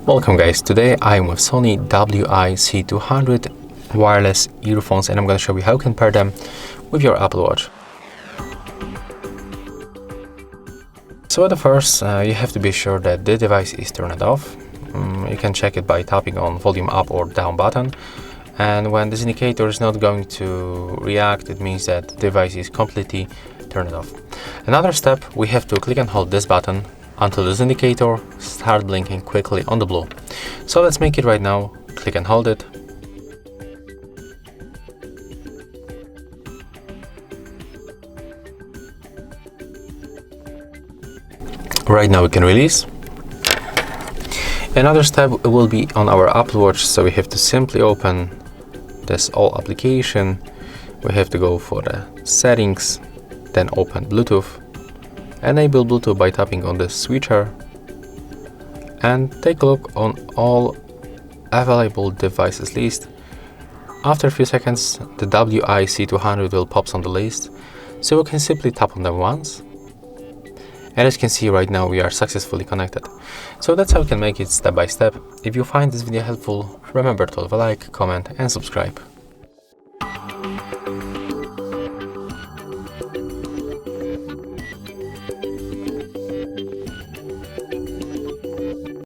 Welcome guys, today I'm with Sony WI-C200 wireless earphones and I'm going to show you how you can pair them with your Apple Watch. So at the first, you have to be sure that the device is turned off. You can check it by tapping on volume up or down button, and when this indicator is not going to react, it means that the device is completely turned off. Another step, we have to click and hold this button until this indicator starts blinking quickly on the blue. So let's make it right now. Click and hold it. Right now we can release. Another step will be on our Apple Watch, so we have to simply open this all application. We have to go for the settings, then open Bluetooth. Enable Bluetooth by tapping on the switcher and take a look on all available devices list. After a few seconds, the WI-C200 will pop on the list, so we can simply tap on them once. And as you can see right now, we are successfully connected. So that's how you can make it step by step. If you find this video helpful, remember to leave a like, comment and subscribe.